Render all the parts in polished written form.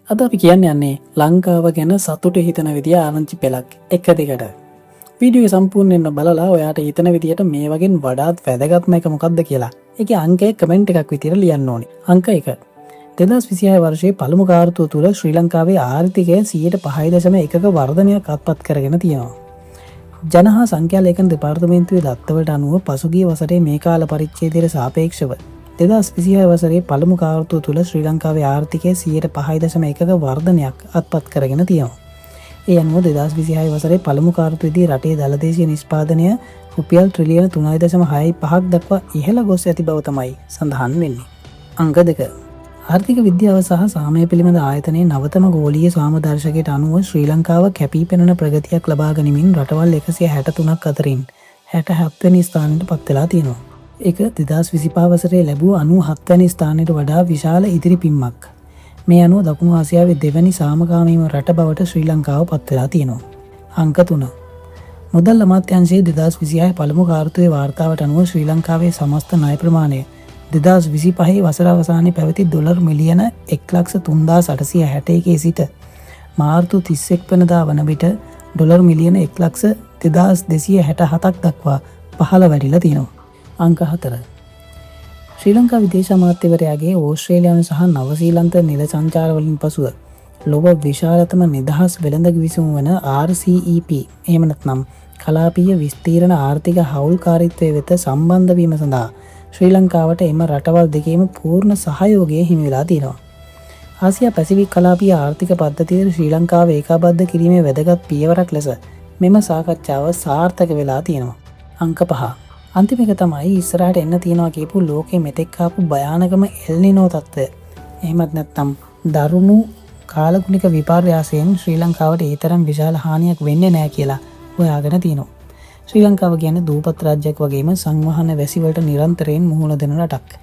අද අපි කියන්න යන්නේ ලංකාව ගැන සතුට හිතන විදිය ආරංචි පෙළක් එක දිගට. වීඩියෝ සම්පූර්ණයෙන්ම බලලා ඔයාට හිතන විදියට මේ වගේ වඩාත් වැදගත්ම එක මොකක්ද කියලා ඒකේ අංකය කමෙන්ට් එකක් විදියට ලියන්න ඕනේ. අංක 1. 2026 වර්ෂයේ පළමු කාර්තුව තුළ ශ්‍රී ලංකාවේ ආර්ථිකය 5.1% වර්ධනයක් අත්පත් කරගෙන තියෙනවා. ජන හා සංඛ්‍යා ලේඛන දෙපාර්තමේන්තුවේ දත්තවලට අනුව පසුගිය වසරේ මේ කාල පරිච්ඡේදයට සාපේක්ෂව 2026 වසරේ පළමු කාර්තුව තුළ ශ්‍රී ලංකාවේ ආර්ථිකය 5.1% වර්ධනයක් අත්පත් කරගෙන තියෙනවා. ඒ අනුව 2026 වසරේ පළමු කාර්තුවේදී රටේ දළදේශීය නිෂ්පාදනය රුපියල් ට්‍රිලියන 3.65 දක්වා ඉහළ ගොස් ඇති බව තමයි සඳහන් වෙන්නේ. අංක 2. ආර්ථික විද්‍යාව සහ සාමය පිළිබඳ ආයතනයේ නවතම ගෝලීය සාමදර්ශකයට අනුව ශ්‍රී ලංකාව කැපී පෙනෙන ප්‍රගතියක් ලබා ගනිමින් රටවල් 163ක් අතරින් 67 වෙනි ස්ථානයට පත් වෙලා තියෙනවා. ඒක 2025 වසරේ ලැබූ 97 වැනි ස්ථානයට වඩා විශාල ඉදිරි පිම්මක්. මේ අනුව දකුණු ආසියාවේ දෙවැනි සාමකාමීම රට බවට ශ්‍රී ලංකාව පත් වෙලා තියෙනවා. අංක 3. මුදල් අමාත්‍යාංශයේ 2026 පළමු කාර්තුවේ වාර්තාවට අනුව ශ්‍රී ලංකාවේ සමස්ත ණය ප්‍රමාණය 2025 වසර අවසානයේ පැවති ඩොලර් මිලියන 1,3861 සිට මාර්තු 31 වෙනිදා වන විට ඩොලර් මිලියන 1,0267ක් දක්වා පහළ වැඩිලා තියෙනවා. අංක 4. ශ්‍රී ලංකා විදේශ අමාත්‍යවරයාගේ ඕස්ට්‍රේලියානු සහ නවසීලන්ත නිල සංචාරවලින් පසුව ලොව විශාලතම නිදහස් වෙළඳ කිවිසුම වන RCEP එහෙම නැත්නම් කලාපීය විස්තීර්ණ ආර්ථික හවුල්කාරීත්වය වෙත සම්බන්ධ වීම සඳහා ශ්‍රී ලංකාවට එම රටවල් දෙකේම පූර්ණ සහයෝගය හිමි වෙලා තියෙනවා. ආසියා පැසිෆික් කලාපීය ආර්ථික පද්ධතියේ ශ්‍රී ලංකාව ඒකාබද්ධ කිරීමේ වැදගත් පියවරක් ලෙස මෙම සාකච්ඡාව සාර්ථක වෙලා තියෙනවා. අංක 5. අන්තිම එක තමයි ඉස්සරහට එන්න තියෙනවා කියපු ලෝකෙ මෙතෙක් ආපු භයානකම එල් නිනෝ තත්ත්වය. එහෙමත් නැත්නම් දරුණු කාලගුණික විපර්යාසයෙන් ශ්‍රී ලංකාවට ඒ තරම් විශාල හානියක් වෙන්නේ නැහැ කියලා හොයාගෙන තියෙනවා. ශ්‍රී ලංකාව කියන්නේ දූපත් රාජ්‍යයක් වගේම සංවහන වැසිවලට නිරන්තරයෙන් මුහුණ දෙන රටක්.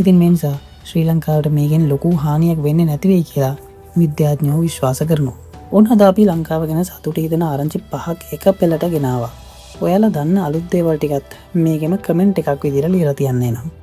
ඉතින් මේ නිසා ශ්‍රී ලංකාවට මේකෙන් ලොකු හානියක් වෙන්නේ නැති වෙයි කියලා විද්‍යාඥයෝ විශ්වාස කරනවා. ඕන අද අපි ලංකාව ගැන සතුට හිතෙන ආරංචි 5ක් එක පෙළට ගෙනාවා. ඔයාලා දන්න අලුත් දේවල් ටිකත් මේකෙම කමෙන්ට් එකක් විදිහට ලියලා තියන්න එනවා.